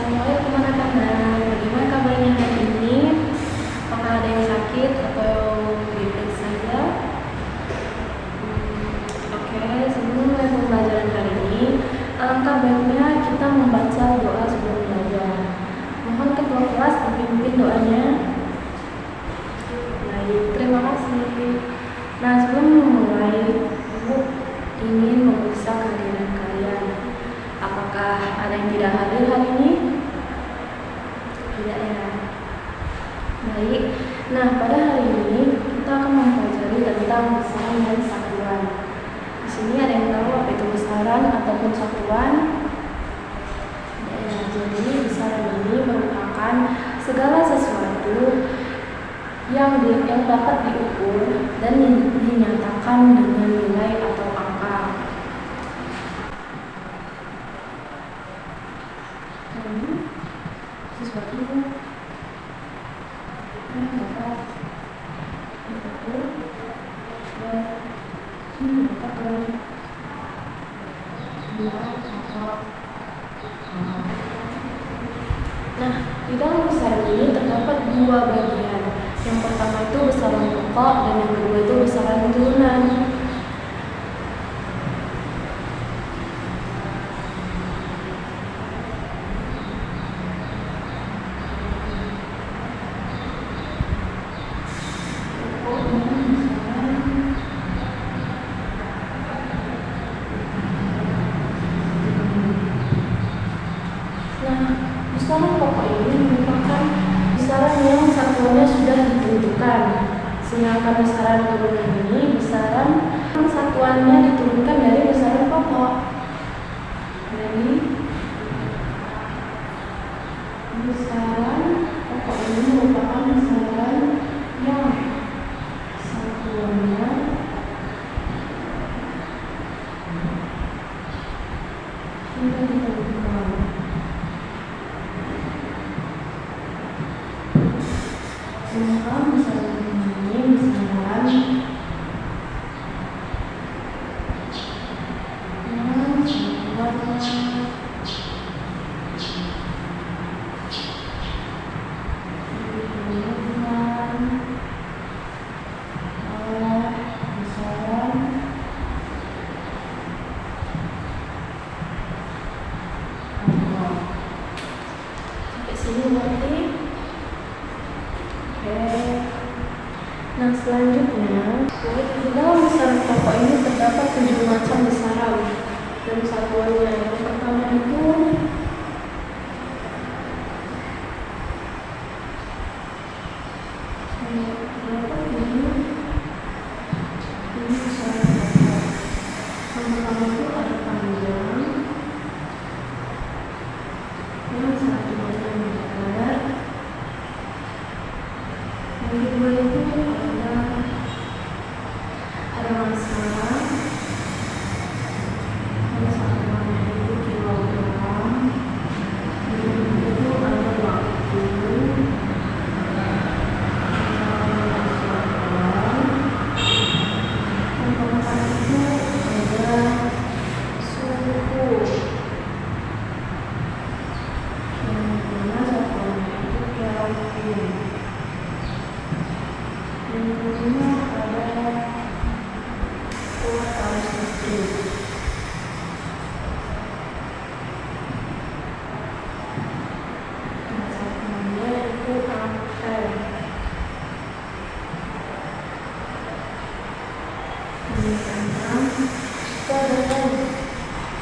Assalamualaikum anak-anak, bagaimana kabarnya hari ini? Apakah ada yang sakit atau baik-baik saja? Oke, sebelum mulai pembelajaran hari ini, alangkah baiknya kita membaca doa sebelum belajar. Mohon ketua kelas dipimpin doanya. Baik, terima kasih. Nah, sebelum memulai, Ibu ingin memeriksa kehadiran kalian. Apakah ada yang tidak hadir hari ini? Tidak ya. Baik. Nah, pada hari ini kita akan mempelajari tentang besaran dan satuan. Di sini ada yang tahu apa itu besaran ataupun satuan? Ya, jadi besaran ini merupakan segala sesuatu yang dapat diukur dan dinyatakan dengan nilai atau angka. Sesuatu yang dapat diukur dan dinyatakan nilai atau angka. Nah, di dalam besaran ini terdapat dua bagian. Yang pertama itu besaran pokok dan yang kedua itu besaran turunan. Besaran pokok ini merupakan besaran yang satuannya sudah ditentukan. Sedangkan besaran turunan ini besaran yang satuannya diturunkan dari besaran pokok. Jadi besaran pokok ini merupakan besaran yang satuannya sudah ditentukan. Sedangkan besaran ini besaran yang satuannya Nah, selanjutnya, di dalam besaran pokok ini terdapat 7 macam besaran dan satuannya. Yang pertama itu ini besaran pokok. Yang pertama itu ada panjang, yang satuannya meter. Yang kedua itu ada massa, yang satuannya itu kilogram. Yang itu ada waktu, yang keempat itu ada suhu. Yang kelima satuannya itu Kelvin. Yang kelima ada watt arus listrik. Yang satuannya itu ampere. Yang keenam itu adalah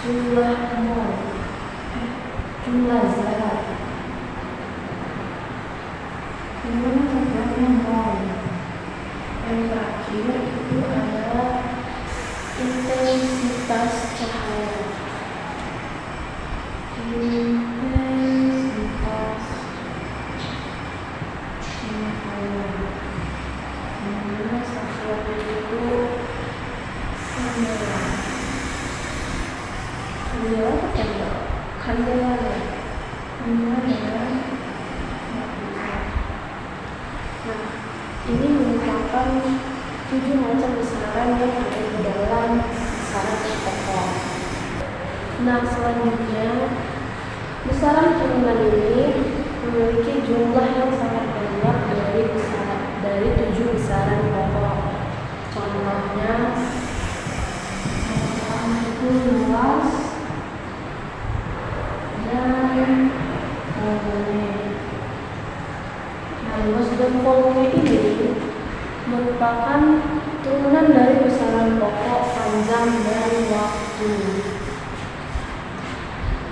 jumlah mol, jumlah zat. Yang mana satuannya mol. Yang terakhir itu adalah intensitas cahaya. Intensitas cahaya. Yang mana satuannya itu candela. Candela atau candela? Candela. Candela. Nah, ini merupakan 7 macam besaran yang ada di dalam besaran pokok. Nah, selanjutnya besaran turunan ini 7 besaran pokok. Contohnya itu luas dan volume. Nah, luas dan volume ini merupakan turunan dari besaran pokok, panjang, dan waktu.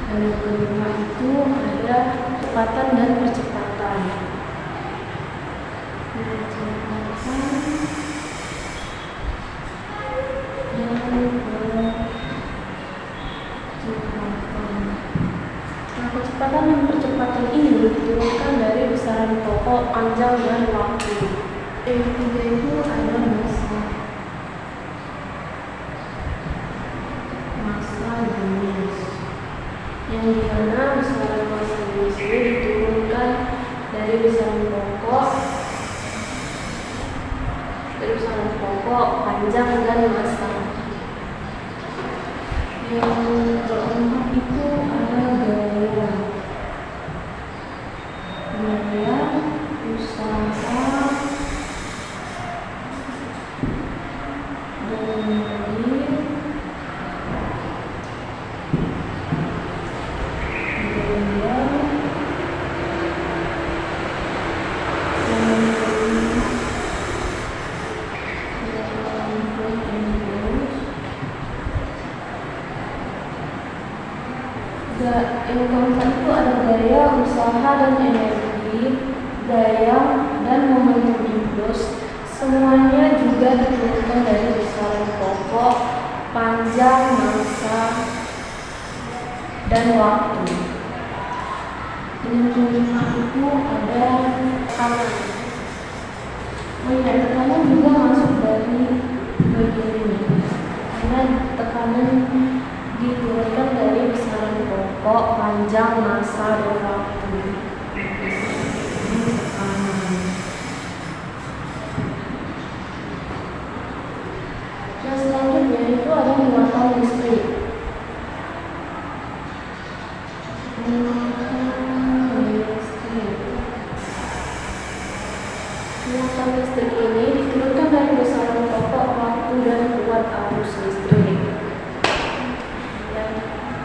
Dan yang kelima itu ada kecepatan dan percepatan. Kecepatan dan percepatan ini diturunkan dari besaran pokok, panjang, dan waktu. Yang ketiga itu ada massa jenis, yang dimana besaran massa jenis ini diturunkan dari besaran pokok, panjang, dan massa. Yang keempat itu ada gaya usaha yang keempat itu ada gaya, usaha, dan energi, gaya, dan momentum impuls. Semuanya juga diturunkan dari besaran pokok, panjang, massa, dan waktu. Yang kelima itu ada tekanan. Tekanan juga masuk dari bagian ini, karena tekanan diturunkan dari besaran pokok, panjang, massa, dan waktu. Yang selanjutnya itu ada muatan listrik. Muatan listrik ini diturunkan dari besaran pokok, waktu, dan kuat arus listrik.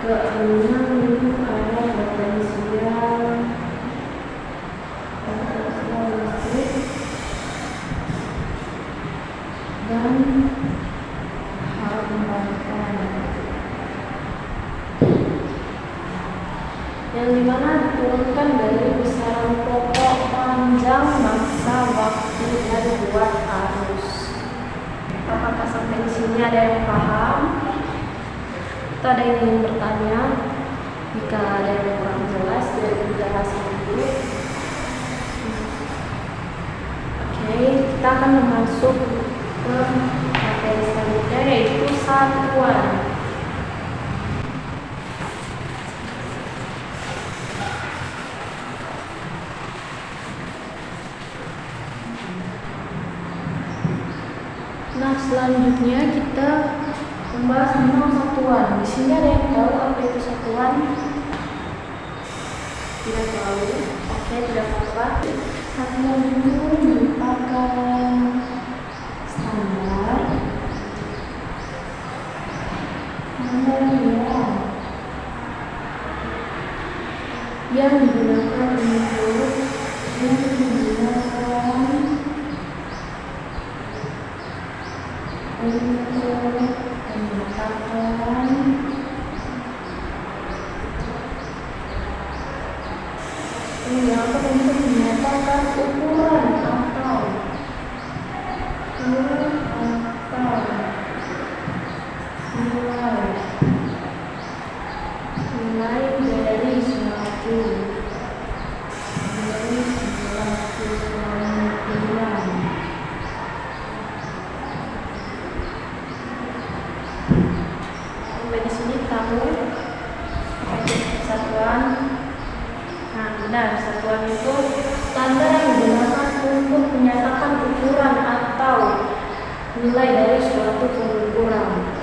Yang keenam itu ada potensial listrik dan hambatan, yang dimana diturunkan dari besaran pokok, panjang, massa, waktu, dan kuat arus. Apakah sampai di sini ada yang paham? Atau ada yang ingin bertanya? Jika ada yang kurang jelas dari penjelasan dulu. Oke, kita akan masuk ke materi selanjutnya, yaitu satuan. Nah, selanjutnya kita membahas tentang satuan. Di sini ada yang tahu apa itu satuan? Tidak tahu? Oke, tidak apa-apa. Satuan itu merupakan standar yang digunakan untuk menyatakan ukuran atau nilai dari suatu ukuran. Sampai di sini tahu satuan. Nah, benar, satuan itu standar yang digunakan untuk menyatakan ukuran atau nilai dari suatu pengukuran,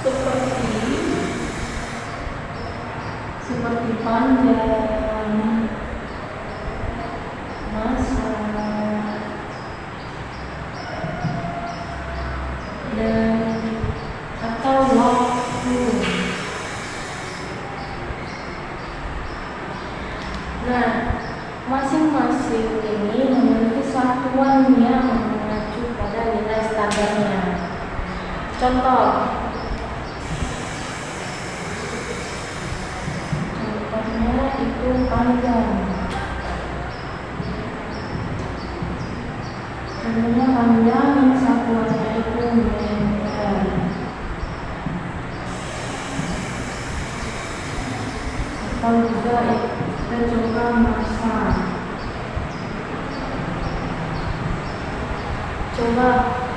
seperti panjang, massa, Nah, masing-masing ini memiliki satuan yang mengacu pada nilai standarnya. Contohnya itu panjang. Contohnya panjang yang satuannya itu meter. Atau juga kita coba massa. Coba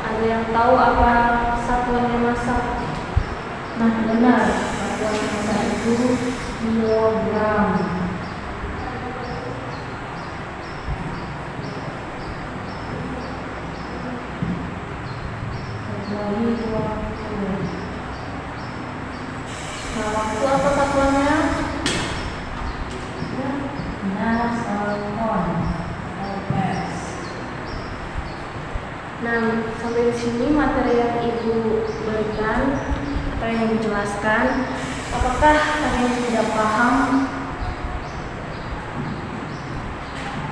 ada yang tahu apa satuannya massa? Nah, benar, satuan massa itu kilogram. Lagi waktu. Nah, waktu apa satuannya? Benar, sekon. Nah, sampai di sini materi yang Ibu berikan atau yang Ibu jelaskan. Apakah ada yang tidak paham?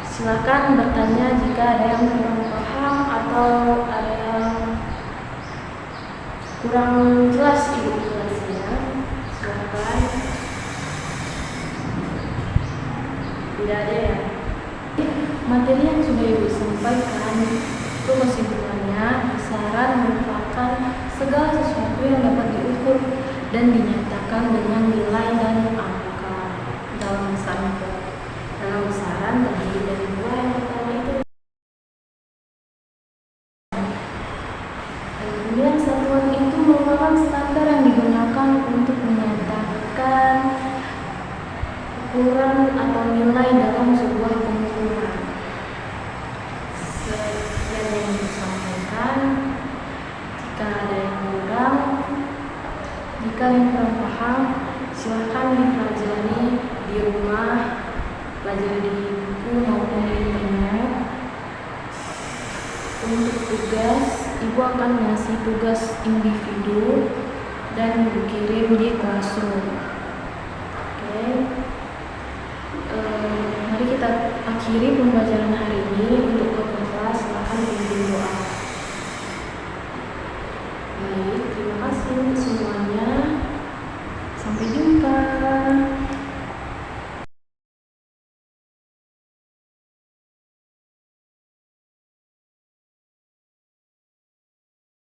Silakan bertanya jika ada yang kurang paham atau ada yang kurang jelas Ibu jelasnya. Silakan. Tidak ada ya? Materi yang sudah Ibu sampaikan itu kesimpulannya, besaran merupakan segala sesuatu yang dapat diukur dan dinyatakan dengan nilai dan angka dalam besaran. Dalam besaran terdiri dari dua, yang pertama itu kemudian satuan itu merupakan standar yang digunakan untuk menyatakan ukuran atau nilai dalam sebuah pengukuran. Sekian yang disampaikan. Jika ada yang kurang, jika yang kurang paham, silakan dipelajari di rumah, pelajari di buku maupun di internet. Untuk tugas, Ibu akan ngasih tugas individu dan Ibu kirim di Classroom. Oke. Mari kita akhiri pembelajaran hari ini. Untuk ke kelas, silakan pimpin doa. Baik, terima kasih.